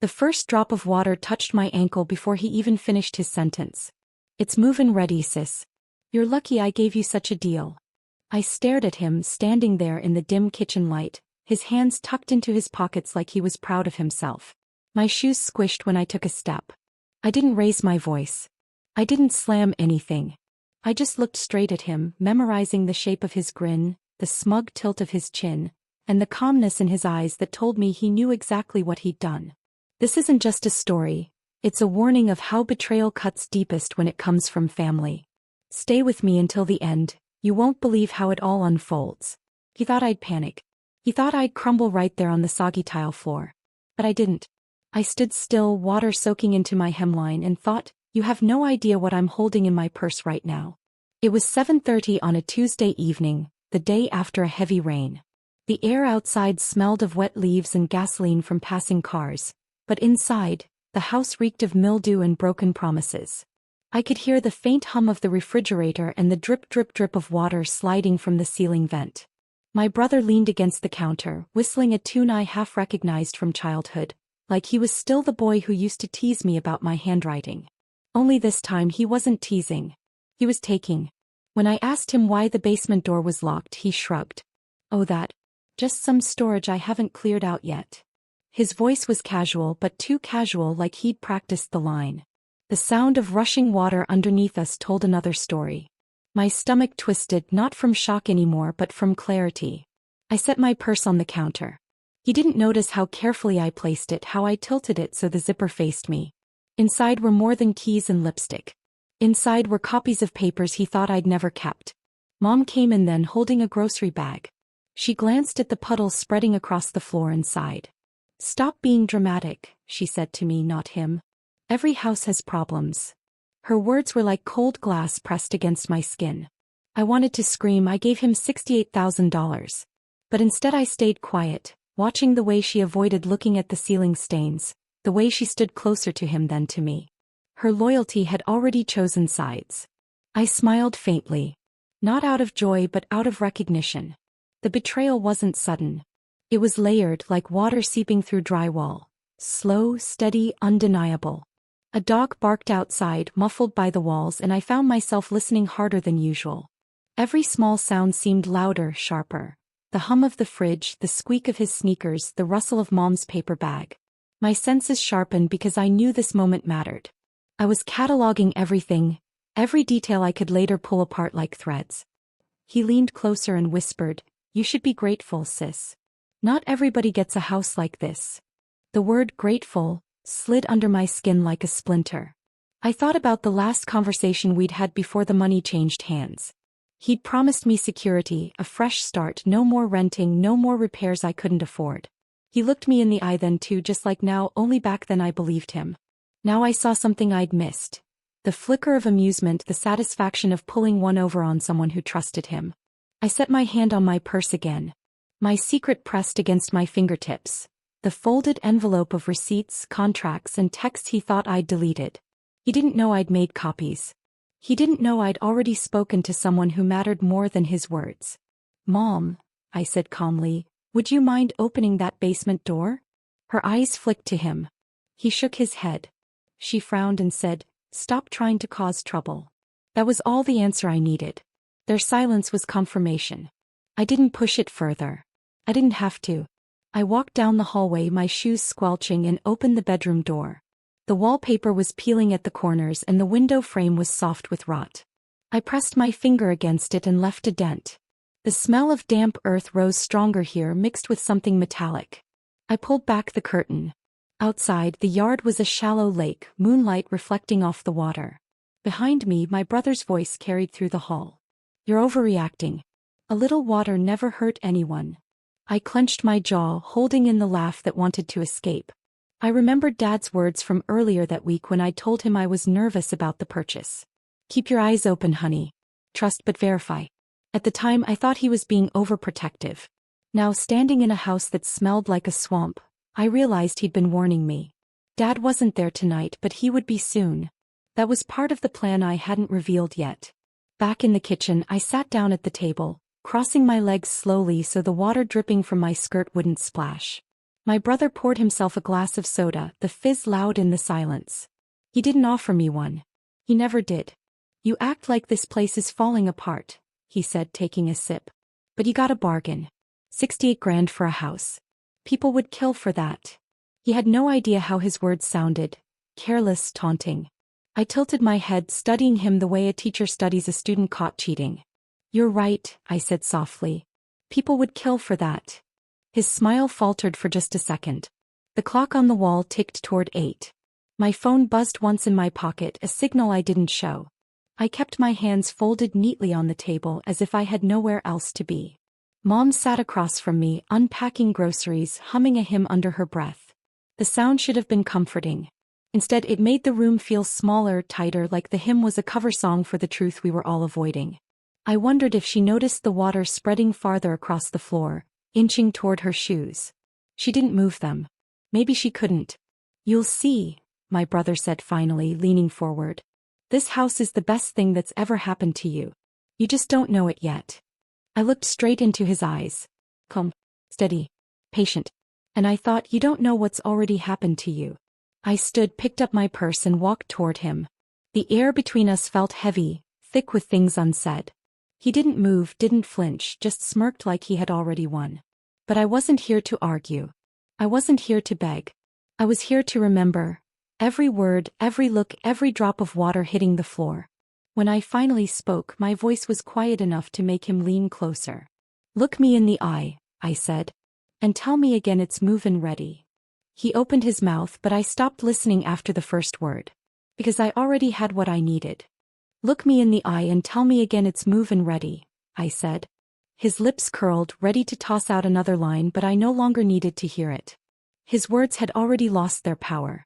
The first drop of water touched my ankle before he even finished his sentence. "It's movin' ready, sis. You're lucky I gave you such a deal." I stared at him, standing there in the dim kitchen light, his hands tucked into his pockets like he was proud of himself. My shoes squished when I took a step. I didn't raise my voice. I didn't slam anything. I just looked straight at him, memorizing the shape of his grin, the smug tilt of his chin, and the calmness in his eyes that told me he knew exactly what he'd done. This isn't just a story, it's a warning of how betrayal cuts deepest when it comes from family. Stay with me until the end, you won't believe how it all unfolds. He thought I'd panic. He thought I'd crumble right there on the soggy tile floor. But I didn't. I stood still, water soaking into my hemline, and thought, you have no idea what I'm holding in my purse right now. It was 7:30 on a Tuesday evening, the day after a heavy rain. The air outside smelled of wet leaves and gasoline from passing cars, but inside, the house reeked of mildew and broken promises. I could hear the faint hum of the refrigerator and the drip drip drip of water sliding from the ceiling vent. My brother leaned against the counter, whistling a tune I half recognized from childhood, like he was still the boy who used to tease me about my handwriting. Only this time he wasn't teasing. He was taking. When I asked him why the basement door was locked, he shrugged. "Oh, that. Just some storage I haven't cleared out yet." His voice was casual, but too casual, like he'd practiced the line. The sound of rushing water underneath us told another story. My stomach twisted, not from shock anymore but from clarity. I set my purse on the counter. He didn't notice how carefully I placed it, how I tilted it so the zipper faced me. Inside were more than keys and lipstick. Inside were copies of papers he thought I'd never kept. Mom came in then, holding a grocery bag. She glanced at the puddles spreading across the floor and sighed. "Stop being dramatic," she said to me, not him. "Every house has problems." Her words were like cold glass pressed against my skin. I wanted to scream. I gave him $68,000. But instead I stayed quiet, watching the way she avoided looking at the ceiling stains, the way she stood closer to him than to me. Her loyalty had already chosen sides. I smiled faintly. Not out of joy but out of recognition. The betrayal wasn't sudden. It was layered, like water seeping through drywall. Slow, steady, undeniable. A dog barked outside, muffled by the walls, and I found myself listening harder than usual. Every small sound seemed louder, sharper. The hum of the fridge, the squeak of his sneakers, the rustle of Mom's paper bag. My senses sharpened because I knew this moment mattered. I was cataloging everything, every detail I could later pull apart like threads. He leaned closer and whispered, "You should be grateful, sis. Not everybody gets a house like this." The word grateful slid under my skin like a splinter. I thought about the last conversation we'd had before the money changed hands. He'd promised me security, a fresh start, no more renting, no more repairs I couldn't afford. He looked me in the eye then too, just like now, only back then I believed him. Now I saw something I'd missed. The flicker of amusement, the satisfaction of pulling one over on someone who trusted him. I set my hand on my purse again. My secret pressed against my fingertips. The folded envelope of receipts, contracts, and texts he thought I'd deleted. He didn't know I'd made copies. He didn't know I'd already spoken to someone who mattered more than his words. "Mom," I said calmly, "would you mind opening that basement door?" Her eyes flicked to him. He shook his head. She frowned and said, "Stop trying to cause trouble." That was all the answer I needed. Their silence was confirmation. I didn't push it further. I didn't have to. I walked down the hallway, my shoes squelching, and opened the bedroom door. The wallpaper was peeling at the corners and the window frame was soft with rot. I pressed my finger against it and left a dent. The smell of damp earth rose stronger here, mixed with something metallic. I pulled back the curtain. Outside, the yard was a shallow lake, moonlight reflecting off the water. Behind me, my brother's voice carried through the hall. "You're overreacting. A little water never hurt anyone." I clenched my jaw, holding in the laugh that wanted to escape. I remembered Dad's words from earlier that week when I told him I was nervous about the purchase. "Keep your eyes open, honey. Trust but verify." At the time I thought he was being overprotective. Now, standing in a house that smelled like a swamp, I realized he'd been warning me. Dad wasn't there tonight, but he would be soon. That was part of the plan I hadn't revealed yet. Back in the kitchen, I sat down at the table, crossing my legs slowly so the water dripping from my skirt wouldn't splash. My brother poured himself a glass of soda, the fizz loud in the silence. He didn't offer me one. He never did. You act like this place is falling apart, he said, taking a sip. But you got a bargain. 68 grand for a house. People would kill for that. He had no idea how his words sounded. Careless, taunting. I tilted my head, studying him the way a teacher studies a student caught cheating. You're right, I said softly. People would kill for that. His smile faltered for just a second. The clock on the wall ticked toward 8. My phone buzzed once in my pocket, a signal I didn't show. I kept my hands folded neatly on the table as if I had nowhere else to be. Mom sat across from me, unpacking groceries, humming a hymn under her breath. The sound should have been comforting. Instead, it made the room feel smaller, tighter, like the hymn was a cover song for the truth we were all avoiding. I wondered if she noticed the water spreading farther across the floor, inching toward her shoes. She didn't move them. Maybe she couldn't. You'll see, my brother said finally, leaning forward. This house is the best thing that's ever happened to you. You just don't know it yet. I looked straight into his eyes. Calm, steady, patient. And I thought, you don't know what's already happened to you. I stood, picked up my purse and walked toward him. The air between us felt heavy, thick with things unsaid. He didn't move, didn't flinch, just smirked like he had already won. But I wasn't here to argue. I wasn't here to beg. I was here to remember. Every word, every look, every drop of water hitting the floor. When I finally spoke, my voice was quiet enough to make him lean closer. Look me in the eye, I said. And tell me again it's movin' ready. He opened his mouth, but I stopped listening after the first word. Because I already had what I needed. Look me in the eye and tell me again it's movin' ready, I said. His lips curled, ready to toss out another line, but I no longer needed to hear it. His words had already lost their power.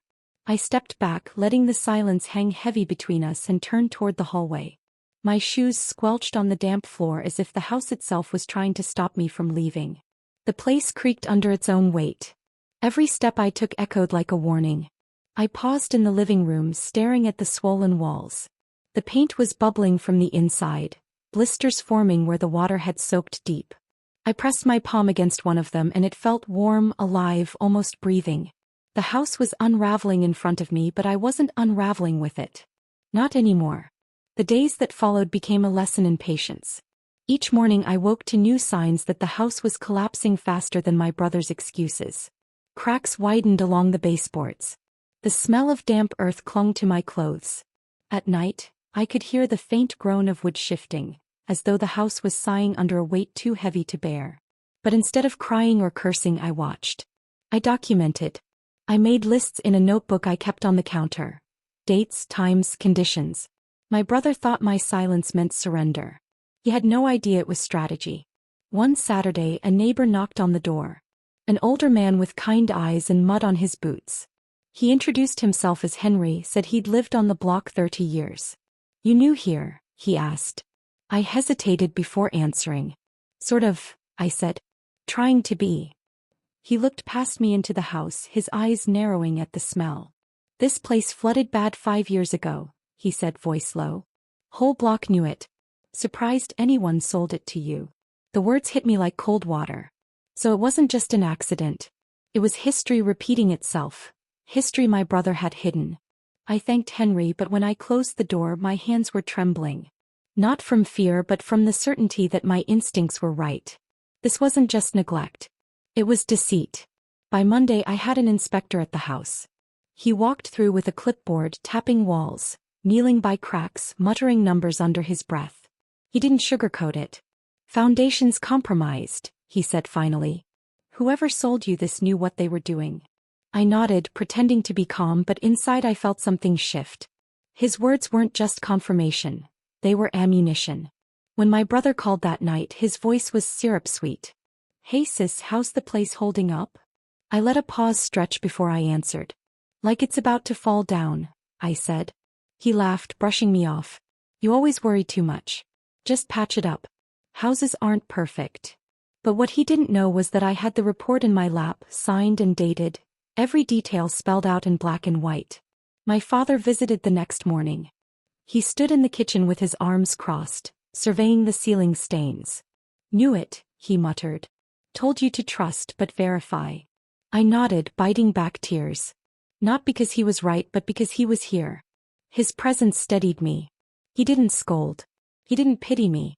I stepped back, letting the silence hang heavy between us, and turned toward the hallway. My shoes squelched on the damp floor as if the house itself was trying to stop me from leaving. The place creaked under its own weight. Every step I took echoed like a warning. I paused in the living room, staring at the swollen walls. The paint was bubbling from the inside, blisters forming where the water had soaked deep. I pressed my palm against one of them and it felt warm, alive, almost breathing. The house was unraveling in front of me, but I wasn't unraveling with it. Not anymore. The days that followed became a lesson in patience. Each morning I woke to new signs that the house was collapsing faster than my brother's excuses. Cracks widened along the baseboards. The smell of damp earth clung to my clothes. At night, I could hear the faint groan of wood shifting, as though the house was sighing under a weight too heavy to bear. But instead of crying or cursing, I watched. I documented. I made lists in a notebook I kept on the counter. Dates, times, conditions. My brother thought my silence meant surrender. He had no idea it was strategy. One Saturday, a neighbor knocked on the door. An older man with kind eyes and mud on his boots. He introduced himself as Henry, said he'd lived on the block 30 years. You knew here, he asked. I hesitated before answering. Sort of, I said. Trying to be. He looked past me into the house, his eyes narrowing at the smell. This place flooded bad 5 years ago, he said, voice low. Whole block knew it. Surprised anyone sold it to you. The words hit me like cold water. So it wasn't just an accident. It was history repeating itself. History my brother had hidden. I thanked Henry, but when I closed the door, my hands were trembling. Not from fear, but from the certainty that my instincts were right. This wasn't just neglect. It was deceit. By Monday, I had an inspector at the house. He walked through with a clipboard, tapping walls, kneeling by cracks, muttering numbers under his breath. He didn't sugarcoat it. Foundations compromised, he said finally. Whoever sold you this knew what they were doing. I nodded, pretending to be calm, but inside I felt something shift. His words weren't just confirmation. They were ammunition. When my brother called that night, his voice was syrup-sweet. Hey sis, how's the place holding up? I let a pause stretch before I answered. Like it's about to fall down, I said. He laughed, brushing me off. You always worry too much. Just patch it up. Houses aren't perfect. But what he didn't know was that I had the report in my lap, signed and dated. Every detail spelled out in black and white. My father visited the next morning. He stood in the kitchen with his arms crossed, surveying the ceiling stains. Knew it, he muttered. Told you to trust but verify. I nodded, biting back tears. Not because he was right but because he was here. His presence steadied me. He didn't scold. He didn't pity me.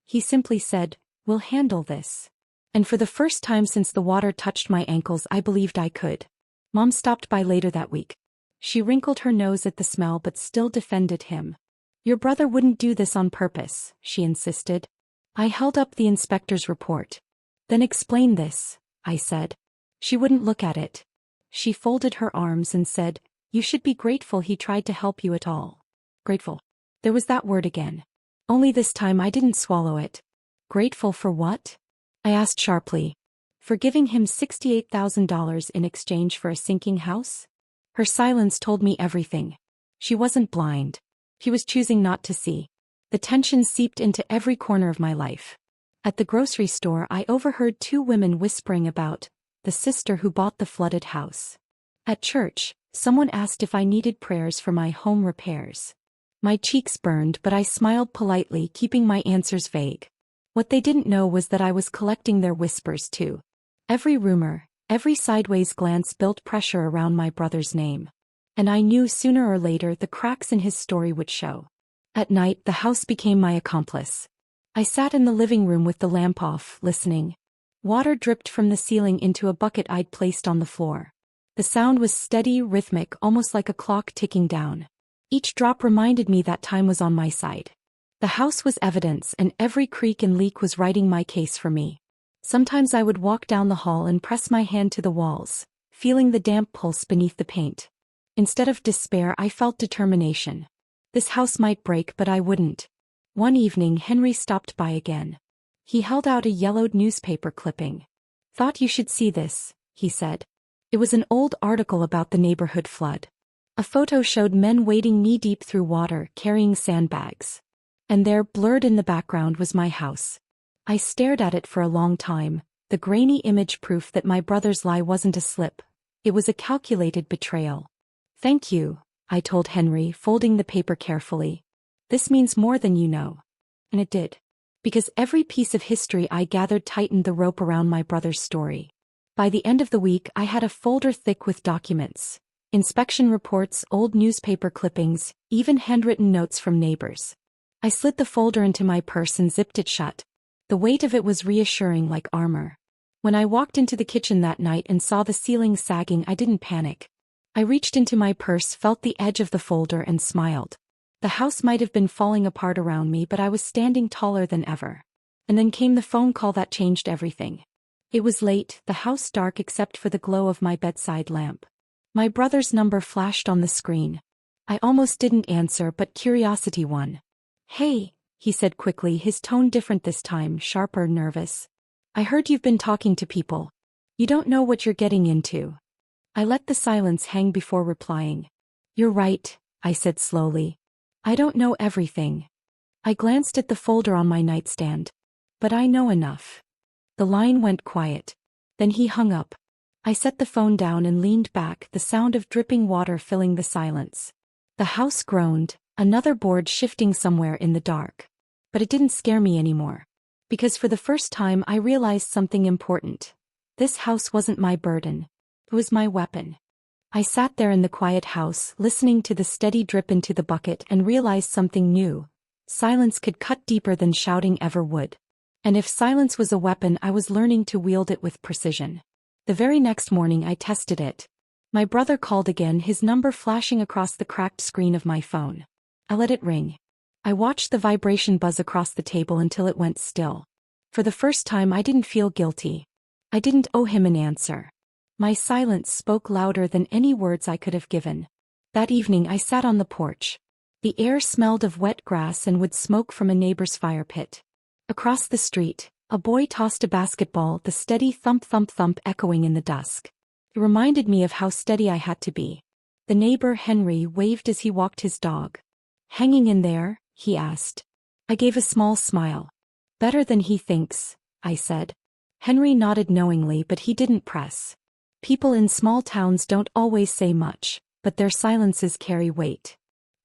He simply said, "We'll handle this." And for the first time since the water touched my ankles I believed I could. Mom stopped by later that week. She wrinkled her nose at the smell but still defended him. "Your brother wouldn't do this on purpose," she insisted. I held up the inspector's report. "Then explain this," I said. She wouldn't look at it. She folded her arms and said, "You should be grateful he tried to help you at all." Grateful. There was that word again. Only this time I didn't swallow it. Grateful for what? I asked sharply. For giving him $68,000 in exchange for a sinking house? Her silence told me everything. She wasn't blind. He was choosing not to see. The tension seeped into every corner of my life. At the grocery store I overheard two women whispering about the sister who bought the flooded house. At church, someone asked if I needed prayers for my home repairs. My cheeks burned but I smiled politely, keeping my answers vague. What they didn't know was that I was collecting their whispers too. Every rumor, every sideways glance built pressure around my brother's name. And I knew sooner or later the cracks in his story would show. At night the house became my accomplice. I sat in the living room with the lamp off, listening. Water dripped from the ceiling into a bucket I'd placed on the floor. The sound was steady, rhythmic, almost like a clock ticking down. Each drop reminded me that time was on my side. The house was evidence and every creak and leak was writing my case for me. Sometimes I would walk down the hall and press my hand to the walls, feeling the damp pulse beneath the paint. Instead of despair I felt determination. This house might break but I wouldn't. One evening Henry stopped by again. He held out a yellowed newspaper clipping. "Thought you should see this," he said. It was an old article about the neighborhood flood. A photo showed men wading knee-deep through water, carrying sandbags. And there, blurred in the background, was my house. I stared at it for a long time, the grainy image proof that my brother's lie wasn't a slip. It was a calculated betrayal. "Thank you," I told Henry, folding the paper carefully. "This means more than you know." And it did. Because every piece of history I gathered tightened the rope around my brother's story. By the end of the week I had a folder thick with documents. Inspection reports, old newspaper clippings, even handwritten notes from neighbors. I slid the folder into my purse and zipped it shut. The weight of it was reassuring, like armor. When I walked into the kitchen that night and saw the ceiling sagging, I didn't panic. I reached into my purse, felt the edge of the folder and smiled. The house might have been falling apart around me but I was standing taller than ever. And then came the phone call that changed everything. It was late, the house dark except for the glow of my bedside lamp. My brother's number flashed on the screen. I almost didn't answer but curiosity won. "Hey," he said quickly, his tone different this time, sharper, nervous. "I heard you've been talking to people. You don't know what you're getting into." I let the silence hang before replying. "You're right," I said slowly. "I don't know everything." I glanced at the folder on my nightstand. "But I know enough." The line went quiet. Then he hung up. I set the phone down and leaned back, the sound of dripping water filling the silence. The house groaned, another board shifting somewhere in the dark. But it didn't scare me anymore. Because for the first time I realized something important. This house wasn't my burden. It was my weapon. I sat there in the quiet house, listening to the steady drip into the bucket and realized something new. Silence could cut deeper than shouting ever would. And if silence was a weapon, I was learning to wield it with precision. The very next morning I tested it. My brother called again, his number flashing across the cracked screen of my phone. I let it ring. I watched the vibration buzz across the table until it went still. For the first time I didn't feel guilty. I didn't owe him an answer. My silence spoke louder than any words I could have given. That evening I sat on the porch. The air smelled of wet grass and wood smoke from a neighbor's fire pit. Across the street, a boy tossed a basketball, the steady thump thump thump echoing in the dusk. It reminded me of how steady I had to be. The neighbor, Henry, waved as he walked his dog. "Hanging in there?" he asked. I gave a small smile. "Better than he thinks," I said. Henry nodded knowingly but he didn't press. People in small towns don't always say much, but their silences carry weight.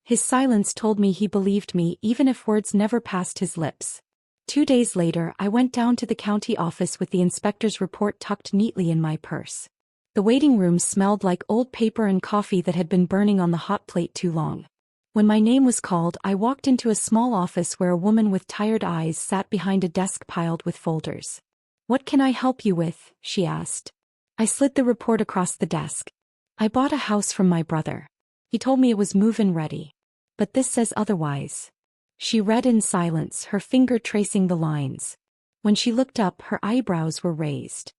His silence told me he believed me even if words never passed his lips. 2 days later I went down to the county office with the inspector's report tucked neatly in my purse. The waiting room smelled like old paper and coffee that had been burning on the hot plate too long. When my name was called, I walked into a small office where a woman with tired eyes sat behind a desk piled with folders. "What can I help you with?" she asked. I slid the report across the desk. "I bought a house from my brother. He told me it was move-in ready. But this says otherwise." She read in silence, her finger tracing the lines. When she looked up, her eyebrows were raised.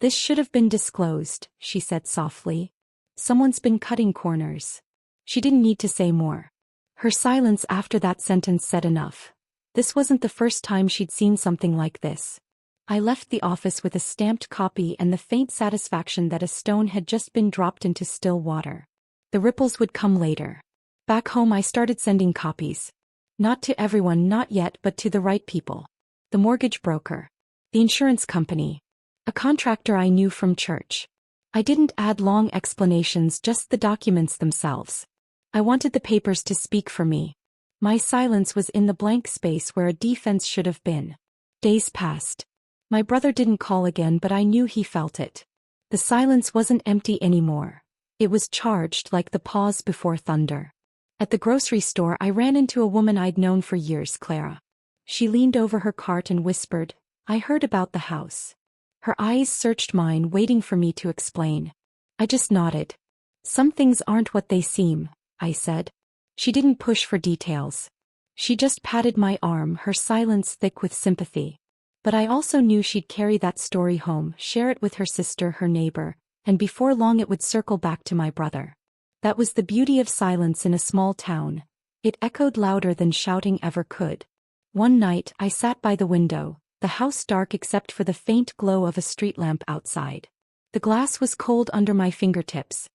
"This should have been disclosed," she said softly. "Someone's been cutting corners." She didn't need to say more. Her silence after that sentence said enough. This wasn't the first time she'd seen something like this. I left the office with a stamped copy and the faint satisfaction that a stone had just been dropped into still water. The ripples would come later. Back home I started sending copies. Not to everyone, not yet, but to the right people. The mortgage broker. The insurance company. A contractor I knew from church. I didn't add long explanations, just the documents themselves. I wanted the papers to speak for me. My silence was in the blank space where a defense should have been. Days passed. My brother didn't call again, but I knew he felt it. The silence wasn't empty anymore. It was charged, like the pause before thunder. At the grocery store I ran into a woman I'd known for years, Clara. She leaned over her cart and whispered, "I heard about the house." Her eyes searched mine, waiting for me to explain. I just nodded. "Some things aren't what they seem," I said. She didn't push for details. She just patted my arm, her silence thick with sympathy. But I also knew she'd carry that story home, share it with her sister, her neighbor, and before long it would circle back to my brother. That was the beauty of silence in a small town. It echoed louder than shouting ever could. One night I sat by the window, the house dark except for the faint glow of a street lamp outside. The glass was cold under my fingertips.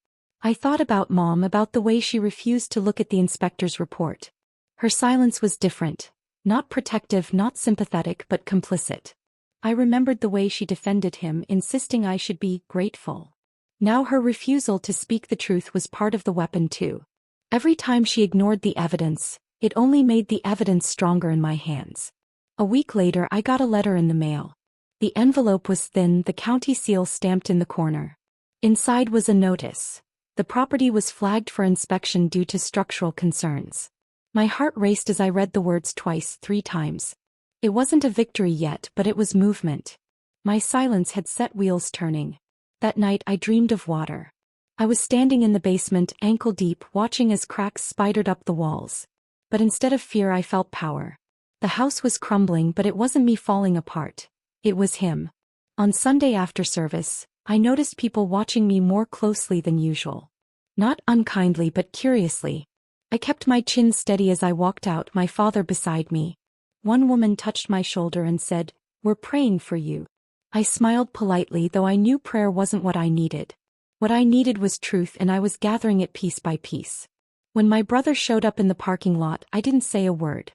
I thought about Mom, about the way she refused to look at the inspector's report. Her silence was different. Not protective, not sympathetic, but complicit. I remembered the way she defended him, insisting I should be grateful. Now her refusal to speak the truth was part of the weapon too. Every time she ignored the evidence, it only made the evidence stronger in my hands. A week later I got a letter in the mail. The envelope was thin, the county seal stamped in the corner. Inside was a notice. The property was flagged for inspection due to structural concerns. My heart raced as I read the words twice, 3 times. It wasn't a victory yet, but it was movement. My silence had set wheels turning. That night I dreamed of water. I was standing in the basement, ankle deep, watching as cracks spidered up the walls. But instead of fear I felt power. The house was crumbling, but it wasn't me falling apart. It was him. On Sunday after service, I noticed people watching me more closely than usual. Not unkindly but curiously. I kept my chin steady as I walked out, my father beside me. One woman touched my shoulder and said, "We're praying for you." I smiled politely, though I knew prayer wasn't what I needed. What I needed was truth, and I was gathering it piece by piece. When my brother showed up in the parking lot, I didn't say a word.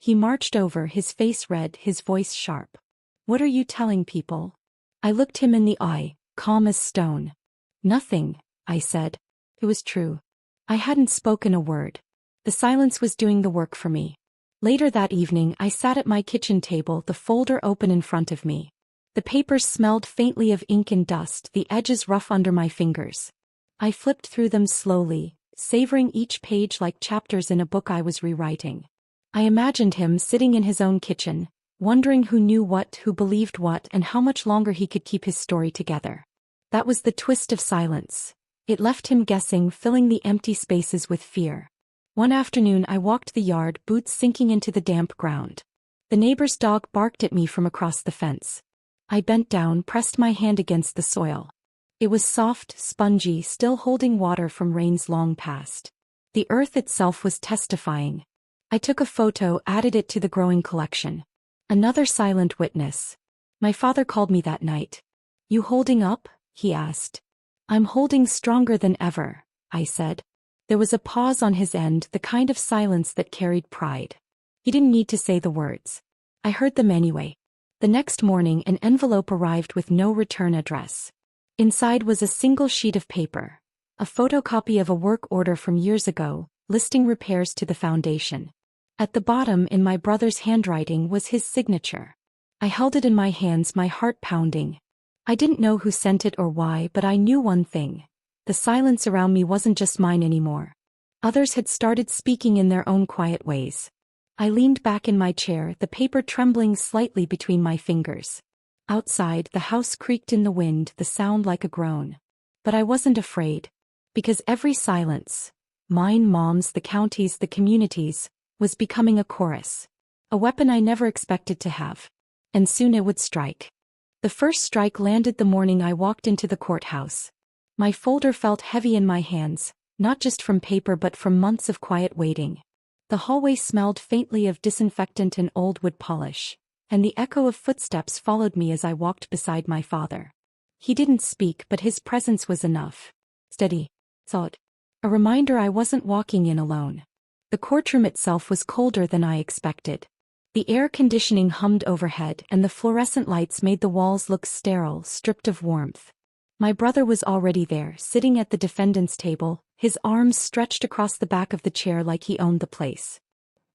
He marched over, his face red, his voice sharp. "What are you telling people?" I looked him in the eye, calm as stone. "Nothing," I said. It was true. I hadn't spoken a word. The silence was doing the work for me. Later that evening I sat at my kitchen table, the folder open in front of me. The papers smelled faintly of ink and dust, the edges rough under my fingers. I flipped through them slowly, savoring each page like chapters in a book I was rewriting. I imagined him sitting in his own kitchen, wondering who knew what, who believed what, and how much longer he could keep his story together. That was the twist of silence. It left him guessing, filling the empty spaces with fear. One afternoon I walked the yard, boots sinking into the damp ground. The neighbor's dog barked at me from across the fence. I bent down, pressed my hand against the soil. It was soft, spongy, still holding water from rains long past. The earth itself was testifying. I took a photo, added it to the growing collection. Another silent witness. My father called me that night. "You holding up?" he asked. "I'm holding stronger than ever," I said. There was a pause on his end, the kind of silence that carried pride. He didn't need to say the words. I heard them anyway. The next morning an envelope arrived with no return address. Inside was a single sheet of paper. A photocopy of a work order from years ago, listing repairs to the foundation. At the bottom, in my brother's handwriting, was his signature. I held it in my hands, my heart pounding. I didn't know who sent it or why, but I knew one thing. The silence around me wasn't just mine anymore. Others had started speaking in their own quiet ways. I leaned back in my chair, the paper trembling slightly between my fingers. Outside, the house creaked in the wind, the sound like a groan. But I wasn't afraid. Because every silence, mine, Mom's, the county's, the community's, was becoming a chorus. A weapon I never expected to have. And soon it would strike. The first strike landed the morning I walked into the courthouse. My folder felt heavy in my hands, not just from paper but from months of quiet waiting. The hallway smelled faintly of disinfectant and old wood polish, and the echo of footsteps followed me as I walked beside my father. He didn't speak, but his presence was enough. Steady, thought. A reminder I wasn't walking in alone. The courtroom itself was colder than I expected. The air conditioning hummed overhead and the fluorescent lights made the walls look sterile, stripped of warmth. My brother was already there, sitting at the defendant's table, his arms stretched across the back of the chair like he owned the place.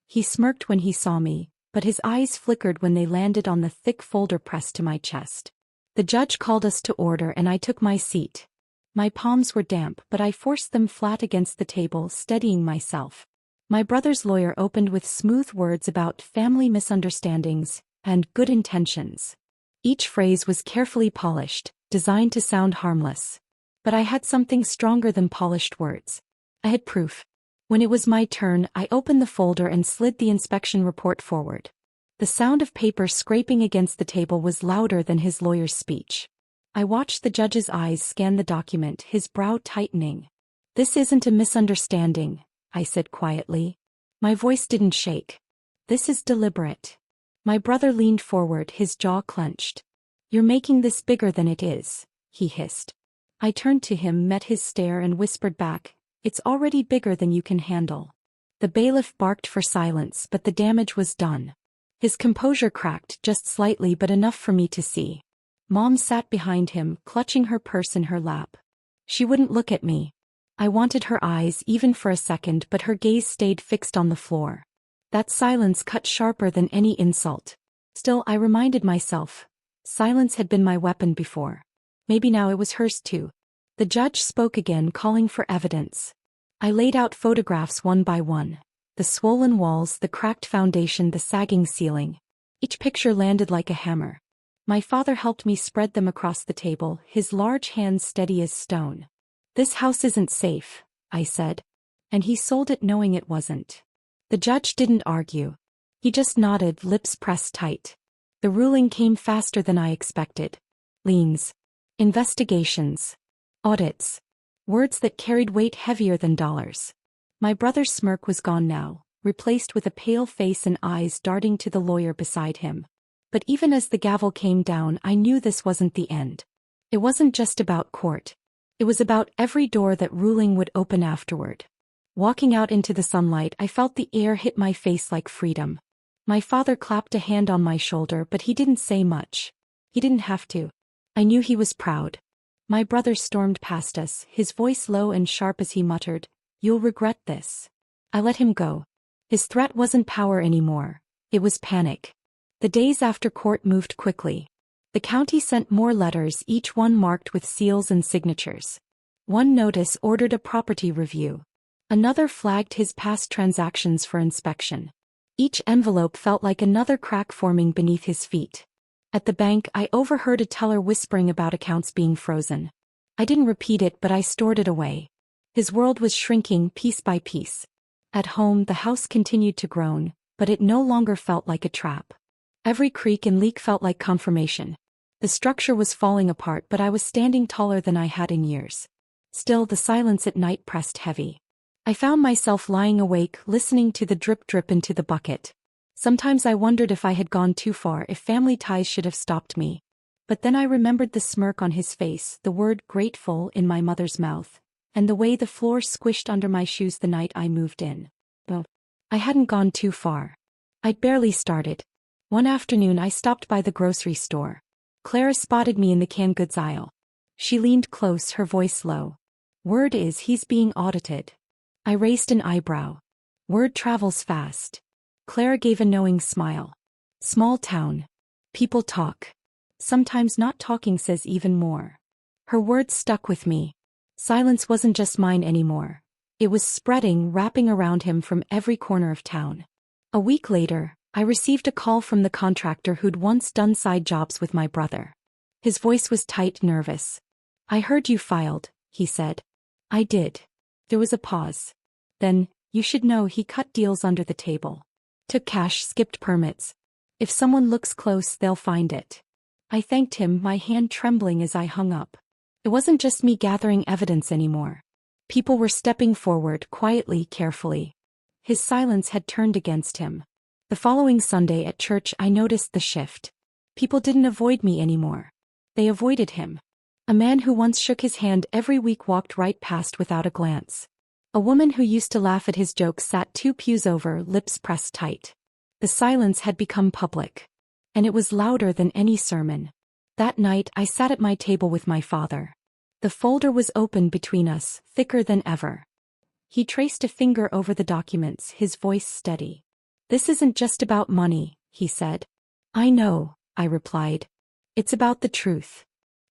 He smirked when he saw me, but his eyes flickered when they landed on the thick folder pressed to my chest. The judge called us to order and I took my seat. My palms were damp, but I forced them flat against the table, steadying myself. My brother's lawyer opened with smooth words about family misunderstandings and good intentions. Each phrase was carefully polished, designed to sound harmless. But I had something stronger than polished words. I had proof. When it was my turn, I opened the folder and slid the inspection report forward. The sound of paper scraping against the table was louder than his lawyer's speech. I watched the judge's eyes scan the document, his brow tightening. "This isn't a misunderstanding," I said quietly. My voice didn't shake. "This is deliberate." My brother leaned forward, his jaw clenched. "You're making this bigger than it is," he hissed. I turned to him, met his stare and whispered back, "It's already bigger than you can handle." The bailiff barked for silence, but the damage was done. His composure cracked, just slightly but enough for me to see. Mom sat behind him, clutching her purse in her lap. She wouldn't look at me. I wanted her eyes even for a second, but her gaze stayed fixed on the floor. That silence cut sharper than any insult. Still, I reminded myself, silence had been my weapon before. Maybe now it was hers too. The judge spoke again, calling for evidence. I laid out photographs one by one. The swollen walls, the cracked foundation, the sagging ceiling. Each picture landed like a hammer. My father helped me spread them across the table, his large hands steady as stone. "This house isn't safe," I said. And he sold it knowing it wasn't. The judge didn't argue. He just nodded, lips pressed tight. The ruling came faster than I expected. Liens. Investigations. Audits. Words that carried weight heavier than dollars. My brother's smirk was gone now, replaced with a pale face and eyes darting to the lawyer beside him. But even as the gavel came down, I knew this wasn't the end. It wasn't just about court. It was about every door that ruling would open afterward. Walking out into the sunlight, I felt the air hit my face like freedom. My father clapped a hand on my shoulder, but he didn't say much. He didn't have to. I knew he was proud. My brother stormed past us, his voice low and sharp as he muttered, "You'll regret this." I let him go. His threat wasn't power anymore. It was panic. The days after court moved quickly. The county sent more letters, each one marked with seals and signatures. One notice ordered a property review. Another flagged his past transactions for inspection. Each envelope felt like another crack forming beneath his feet. At the bank, I overheard a teller whispering about accounts being frozen. I didn't repeat it, but I stored it away. His world was shrinking piece by piece. At home, the house continued to groan, but it no longer felt like a trap. Every creak and leak felt like confirmation. The structure was falling apart, but I was standing taller than I had in years. Still, the silence at night pressed heavy. I found myself lying awake, listening to the drip into the bucket. Sometimes I wondered if I had gone too far, if family ties should have stopped me. But then I remembered the smirk on his face, the word grateful in my mother's mouth, and the way the floor squished under my shoes the night I moved in. But I hadn't gone too far. I'd barely started. One afternoon I stopped by the grocery store. Clara spotted me in the canned goods aisle. She leaned close, her voice low. "Word is he's being audited." I raised an eyebrow. "Word travels fast." Clara gave a knowing smile. "Small town. People talk." Sometimes not talking says even more. Her words stuck with me. Silence wasn't just mine anymore. It was spreading, wrapping around him from every corner of town. A week later, I received a call from the contractor who'd once done side jobs with my brother. His voice was tight, nervous. "I heard you filed," he said. "I did." There was a pause. Then, "You should know he cut deals under the table. Took cash, skipped permits. If someone looks close, they'll find it." I thanked him, my hand trembling as I hung up. It wasn't just me gathering evidence anymore. People were stepping forward, quietly, carefully. His silence had turned against him. The following Sunday at church I noticed the shift. People didn't avoid me anymore. They avoided him. A man who once shook his hand every week walked right past without a glance. A woman who used to laugh at his jokes sat 2 pews over, lips pressed tight. The silence had become public. And it was louder than any sermon. That night I sat at my table with my father. The folder was open between us, thicker than ever. He traced a finger over the documents, his voice steady. "This isn't just about money," he said. "I know," I replied. "It's about the truth."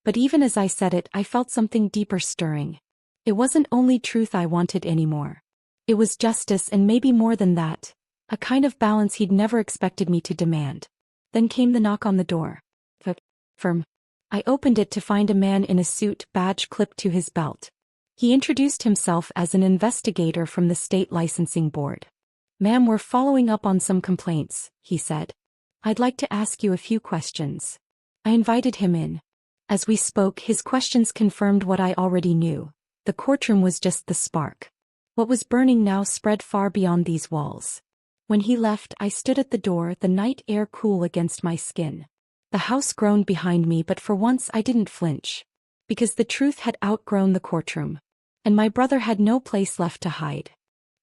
But even as I said it, I felt something deeper stirring. It wasn't only truth I wanted anymore. It was justice, and maybe more than that, a kind of balance he'd never expected me to demand. Then came the knock on the door. The firm. I opened it to find a man in a suit, badge clipped to his belt. He introduced himself as an investigator from the state licensing board. "Ma'am, we're following up on some complaints," he said. "I'd like to ask you a few questions." I invited him in. As we spoke, his questions confirmed what I already knew. The courtroom was just the spark. What was burning now spread far beyond these walls. When he left, I stood at the door, the night air cool against my skin. The house groaned behind me, but for once I didn't flinch. Because the truth had outgrown the courtroom. And my brother had no place left to hide.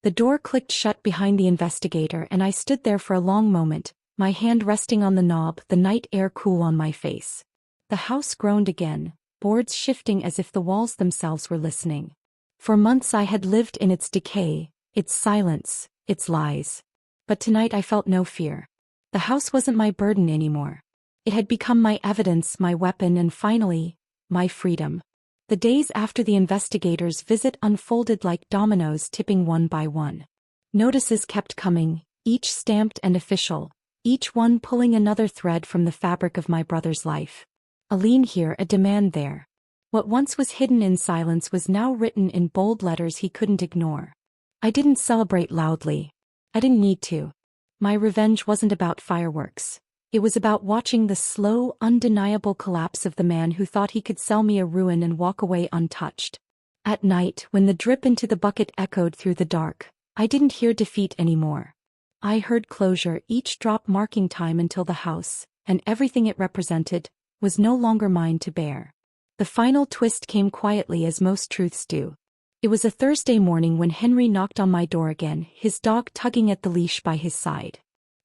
The door clicked shut behind the investigator, and I stood there for a long moment, my hand resting on the knob, the night air cool on my face. The house groaned again, boards shifting as if the walls themselves were listening. For months I had lived in its decay, its silence, its lies. But tonight I felt no fear. The house wasn't my burden anymore. It had become my evidence, my weapon, and finally, my freedom. The days after the investigator's visit unfolded like dominoes, tipping one by one. Notices kept coming, each stamped and official, each one pulling another thread from the fabric of my brother's life. A lien here, a demand there. What once was hidden in silence was now written in bold letters he couldn't ignore. I didn't celebrate loudly. I didn't need to. My revenge wasn't about fireworks. It was about watching the slow, undeniable collapse of the man who thought he could sell me a ruin and walk away untouched. At night, when the drip into the bucket echoed through the dark, I didn't hear defeat anymore. I heard closure, each drop marking time until the house, and everything it represented, was no longer mine to bear. The final twist came quietly, as most truths do. It was a Thursday morning when Henry knocked on my door again, his dog tugging at the leash by his side.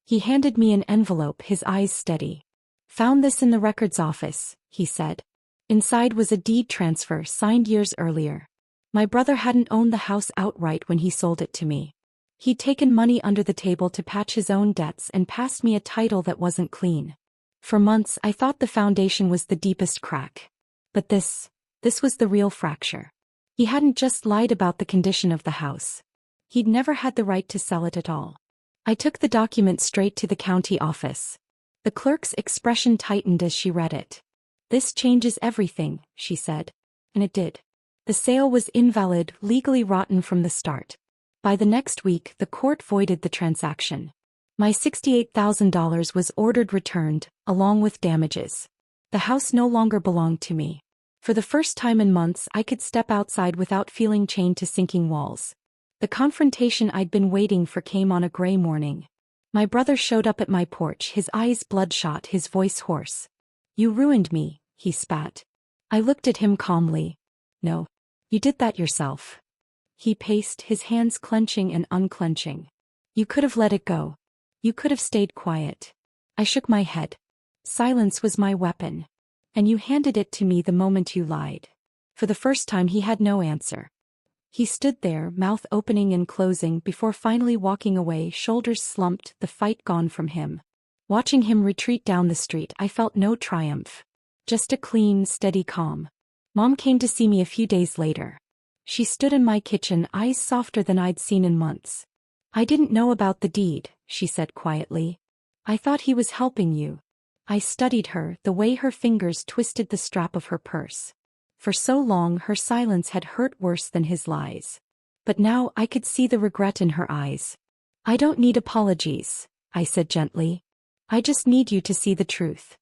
He handed me an envelope, his eyes steady. "Found this in the records office," he said. Inside was a deed transfer signed years earlier. My brother hadn't owned the house outright when he sold it to me. He'd taken money under the table to patch his own debts and passed me a title that wasn't clean. For months I thought the foundation was the deepest crack. But this was the real fracture. He hadn't just lied about the condition of the house. He'd never had the right to sell it at all. I took the document straight to the county office. The clerk's expression tightened as she read it. "This changes everything," she said. And it did. The sale was invalid, legally rotten from the start. By the next week, the court voided the transaction. My $68,000 was ordered returned, along with damages. The house no longer belonged to me. For the first time in months, I could step outside without feeling chained to sinking walls. The confrontation I'd been waiting for came on a gray morning. My brother showed up at my porch, his eyes bloodshot, his voice hoarse. "You ruined me," he spat. I looked at him calmly. "No. You did that yourself." He paced, his hands clenching and unclenching. "You could have let it go. You could have stayed quiet." I shook my head. "Silence was my weapon. And you handed it to me the moment you lied." For the first time he had no answer. He stood there, mouth opening and closing, before finally walking away, shoulders slumped, the fight gone from him. Watching him retreat down the street, I felt no triumph. Just a clean, steady calm. Mom came to see me a few days later. She stood in my kitchen, eyes softer than I'd seen in months. "I didn't know about the deed," she said quietly. "I thought he was helping you." I studied her, the way her fingers twisted the strap of her purse. For so long her silence had hurt worse than his lies. But now I could see the regret in her eyes. "I don't need apologies," I said gently. "I just need you to see the truth."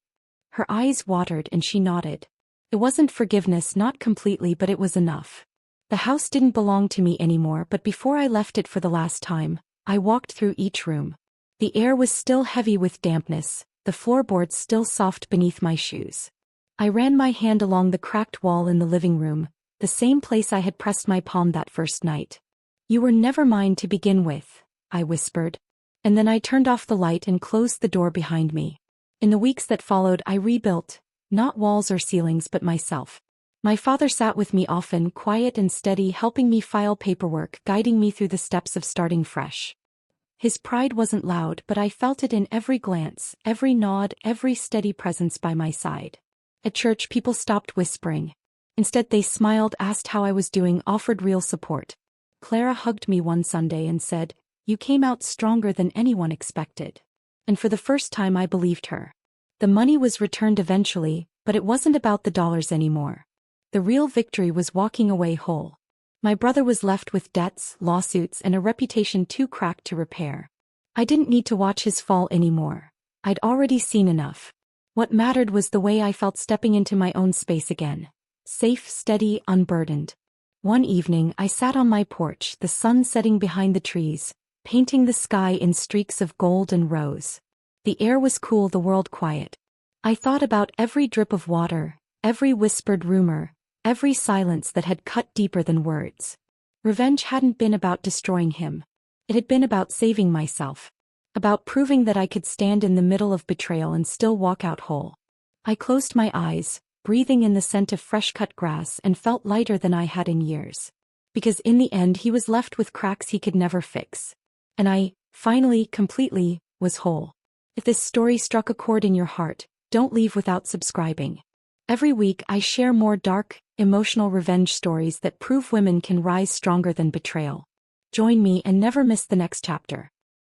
Her eyes watered and she nodded. It wasn't forgiveness, not completely, but it was enough. The house didn't belong to me anymore, but before I left it for the last time, I walked through each room. The air was still heavy with dampness, the floorboards still soft beneath my shoes. I ran my hand along the cracked wall in the living room, the same place I had pressed my palm that first night. "You were never mine to begin with," I whispered. And then I turned off the light and closed the door behind me. In the weeks that followed, I rebuilt, not walls or ceilings but myself. My father sat with me often, quiet and steady, helping me file paperwork, guiding me through the steps of starting fresh. His pride wasn't loud, but I felt it in every glance, every nod, every steady presence by my side. At church, people stopped whispering. Instead, they smiled, asked how I was doing, offered real support. Clara hugged me one Sunday and said, "You came out stronger than anyone expected." And for the first time I believed her. The money was returned eventually, but it wasn't about the dollars anymore. The real victory was walking away whole. My brother was left with debts, lawsuits, and a reputation too cracked to repair. I didn't need to watch his fall anymore. I'd already seen enough. What mattered was the way I felt stepping into my own space again. Safe, steady, unburdened. One evening, I sat on my porch, the sun setting behind the trees, painting the sky in streaks of gold and rose. The air was cool, the world quiet. I thought about every drip of water, every whispered rumor, every silence that had cut deeper than words. Revenge hadn't been about destroying him. It had been about saving myself. About proving that I could stand in the middle of betrayal and still walk out whole. I closed my eyes, breathing in the scent of fresh-cut grass, and felt lighter than I had in years. Because in the end he was left with cracks he could never fix. And I, finally, completely, was whole. If this story struck a chord in your heart, don't leave without subscribing. Every week I share more dark, emotional revenge stories that prove women can rise stronger than betrayal. Join me and never miss the next chapter.